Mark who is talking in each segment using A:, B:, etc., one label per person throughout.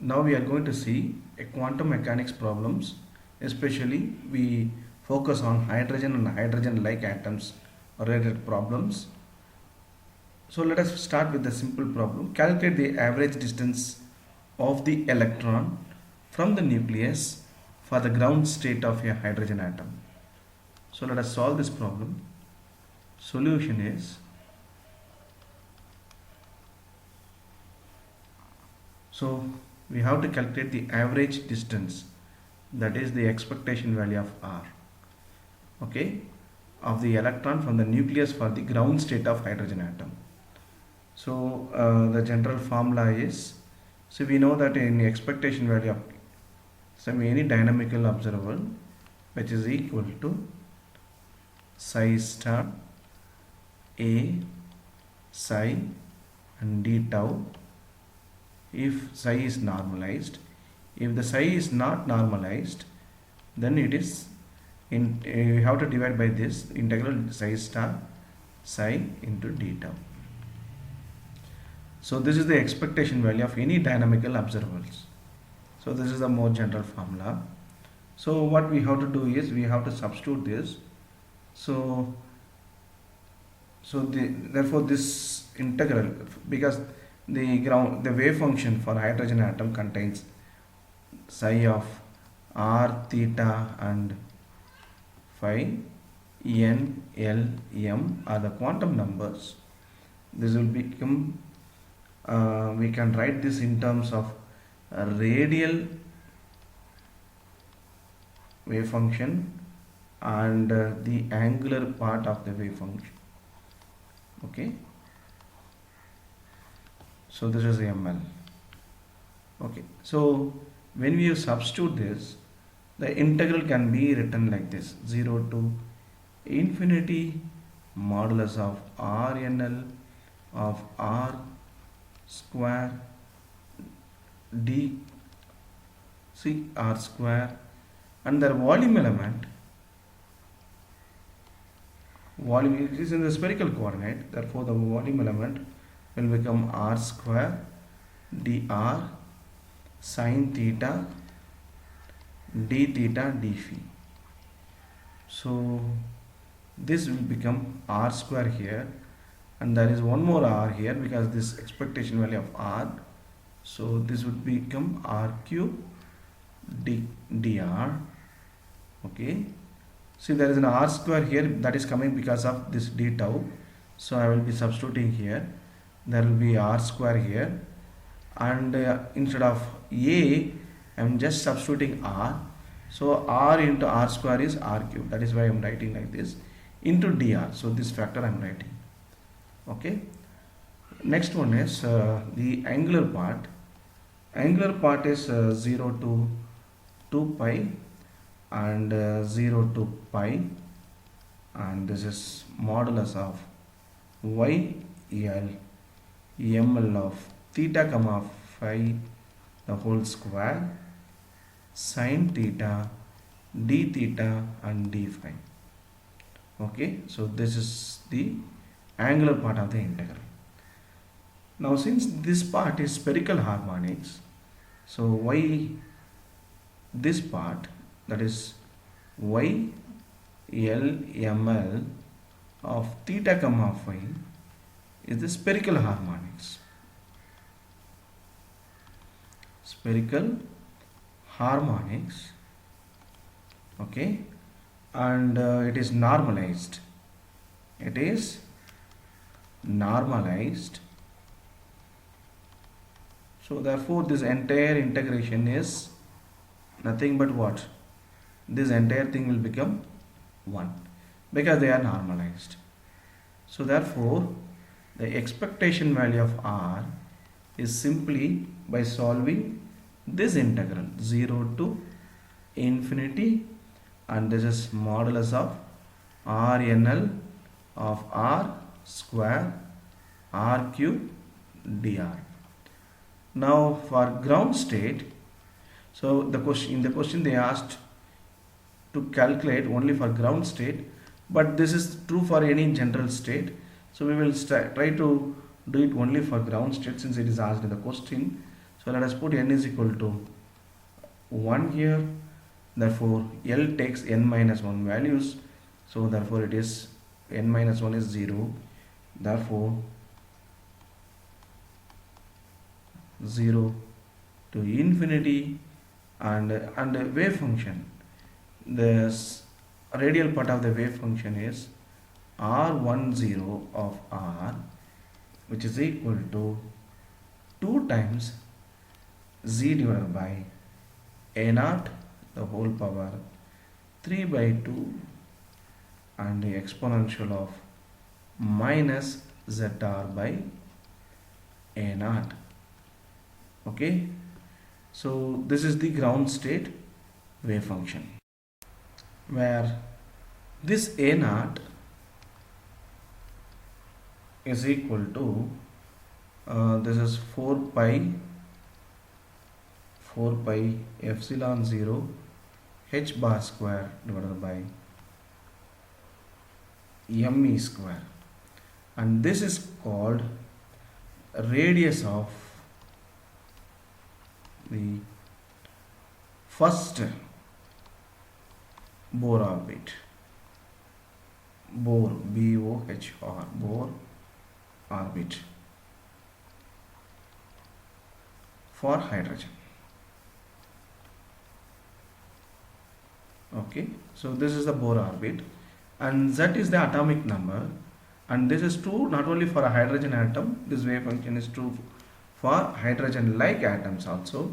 A: Now we are going to see a quantum mechanics problems, especially we focus on hydrogen and hydrogen-like atoms related problems. So let us start with the simple problem. Calculate the average distance of the electron from the nucleus for the ground state of a hydrogen atom. So let us solve this problem. Solution is, so we have to calculate the average distance, that is the expectation value of R, okay, of the electron from the nucleus for the ground state of hydrogen atom. So the general formula is, so we know that in expectation value of any dynamical observable, which is equal to psi star A psi and d tau if psi is normalized. If the psi is not normalized, then it is you have to divide by this integral psi star psi into d tau. So this is the expectation value of any dynamical observables. So this is the more general formula. So what we have to do is we have to substitute this. Therefore this integral, because the wave function for hydrogen atom contains psi of r, theta and phi, n, l, m are the quantum numbers. This will become, we can write this in terms of a radial wave function and the angular part of the wave function. Okay, so this is ml. Okay, so when we substitute this, the integral can be written like this: 0 to infinity modulus of RNL of R square d c r square, and their volume element, volume it is in the spherical coordinate, therefore the volume element will become r square dr sine theta d theta d phi. So this will become r square here, and there is one more r here because this expectation value of r, so this would become r cube dr. Okay, see there is an r square here that is coming because of this d tau, so I will be substituting here. There will be r square here, and instead of a I am just substituting r, so r into r square is r cube, that is why I am writing like this, into dr, so this factor I am writing. Okay, next one is the angular part. Angular part is 0 to 2 pi and 0 to pi, and this is modulus of y l ml of theta comma phi the whole square sine theta d theta and d phi. Okay, so this is the angular part of the integral. Now since this part is spherical harmonics, so y, this part, that is y l ml of theta comma phi is the spherical harmonics. Spherical harmonics, okay, and it is normalized. It is normalized. So therefore this entire integration is nothing but what? This entire thing will become 1 because they are normalized. So therefore the expectation value of R is simply by solving this integral 0 to infinity, and this is modulus of RNL of R square R cube dr. Now for ground state, so the question they asked to calculate only for ground state, but this is true for any general state, so we will try to do it only for ground state since it is asked in the question. So let us put n is equal to 1 here. Therefore L takes n minus 1 values, so therefore it is n minus 1 is 0. Therefore 0 to infinity, and the wave function, the radial part of the wave function is r10 of r, which is equal to 2 times z divided by a naught the whole power 3 by 2 and the exponential of minus zr by a naught. Okay, so this is the ground state wave function, where this a naught is equal to this is 4 pi epsilon 0 h bar square divided by me square, and this is called radius of the first Bohr orbit. Bohr, B-O-H-R, Bohr orbit for hydrogen. Okay, so this is the Bohr orbit, and Z is the atomic number, and this is true not only for a hydrogen atom, this wave function is true for hydrogen like atoms also.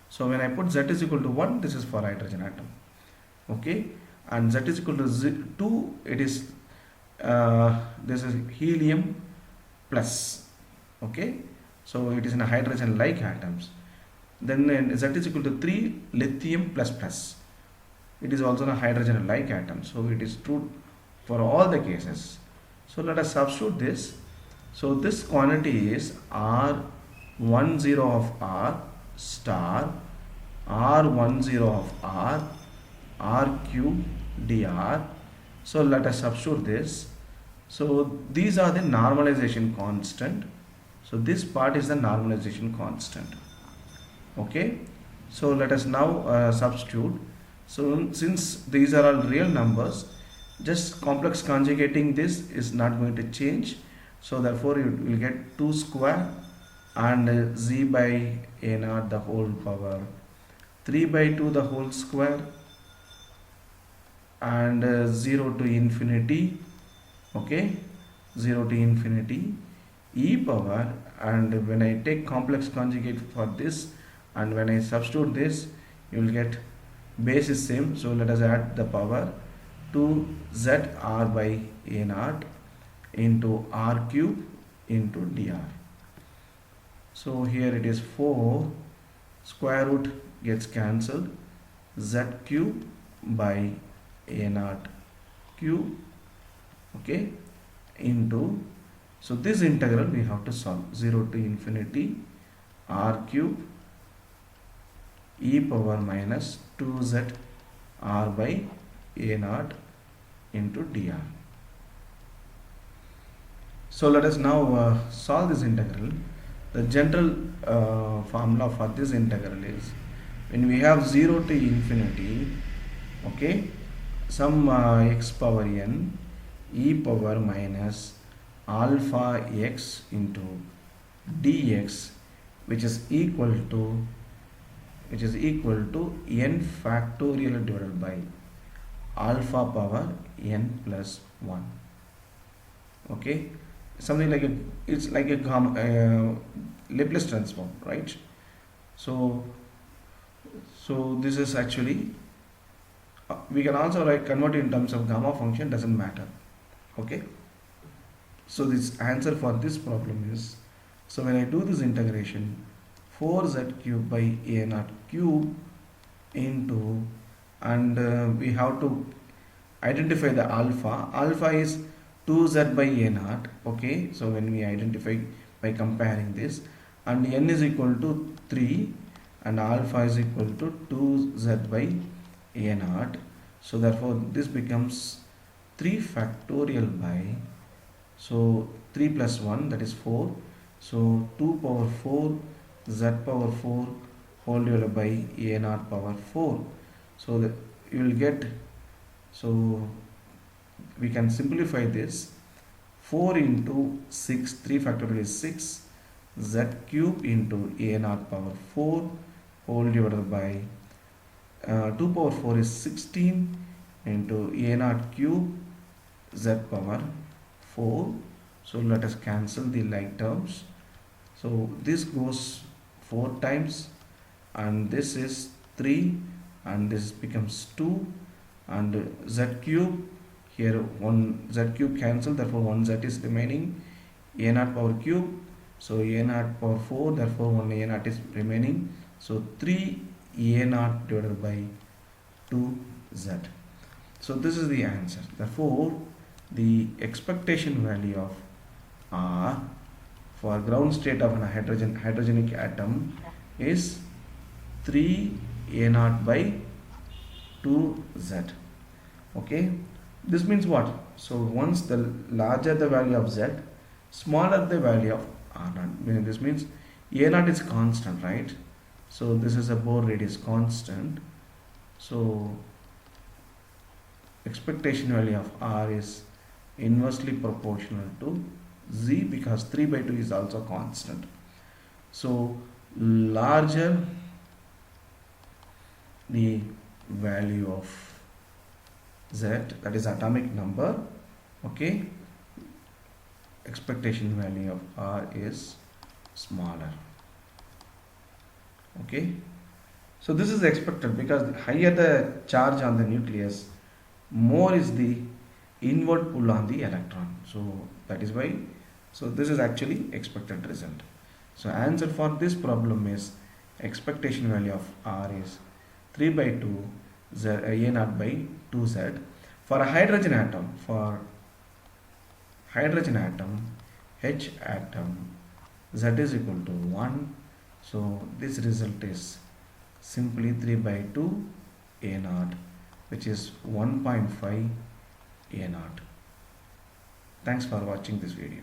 A: So when I put Z is equal to 1, this is for hydrogen atom. Okay, and Z is equal to 2, it is this is helium plus. Okay, so it is in a hydrogen like atoms. Then Z is equal to 3, lithium plus plus, it is also a hydrogen like atom, so it is true for all the cases. So let us substitute this. So this quantity is R10 of R star R10 of R cube dr. So let us substitute this. So these are the normalization constant. So this part is the normalization constant. Okay, so let us now substitute. So since these are all real numbers, just complex conjugating this is not going to change. So therefore you will get 2 square and z by a naught the whole power 3 by 2 the whole square and 0 to infinity. Okay, 0 to infinity e power, and when I take complex conjugate for this and when I substitute this, you will get base is same, so let us add the power to zr by a naught into r cube into dr. So here it is 4, square root gets cancelled, z cube by a naught cube, okay, into, so this integral we have to solve, 0 to infinity r cube e power minus 2z r by a naught into dr. So let us now solve this integral. The general formula for this integral is, when we have 0 to infinity, okay, some x power n e power minus alpha x into dx, which is equal to n factorial divided by alpha power n plus 1. Okay, something like it's like a Laplace transform, right? So this is actually we can also convert in terms of gamma function, doesn't matter. Okay, so this answer for this problem is, so when I do this integration, 4z cube by a naught cube into, and we have to identify the alpha is 2z by a naught. Okay, so when we identify by comparing this, and n is equal to 3 and alpha is equal to 2z by a naught, so therefore this becomes 3 factorial by, so 3 plus 1, that is 4, so 2 power 4 z power 4 whole divided by a naught power 4. So that you will get, so we can simplify this. 4 into 6, 3 factorial is 6, z cube into a naught power 4 whole divided by 2 power 4 is 16 into a naught cube z power 4. So let us cancel the like terms. So this goes 4 times, and this is 3, and this becomes 2, and z cube, here 1 z cube cancel, therefore 1 z is remaining, a naught power cube, so a naught power 4, therefore 1 a naught is remaining, so 3 a naught divided by 2z. So this is the answer. Therefore the expectation value of R for ground state of a hydrogenic atom is 3 a naught by 2z. Okay, this means what? So once the larger the value of z, smaller the value of r naught. This means a naught is constant, right? So this is a Bohr radius constant. So expectation value of r is inversely proportional to z, because 3 by 2 is also constant. So larger the value of z, that is atomic number, okay, expectation value of r is smaller. Okay, so this is expected because higher the charge on the nucleus, more is the inward pull on the electron. So that is why, so this is actually expected result. So answer for this problem is expectation value of r is 3 by 2 z, a naught by 2z. For a hydrogen atom, H atom, z is equal to 1. So this result is simply 3 by 2 a naught, which is 1.5 a naught. Thanks for watching this video.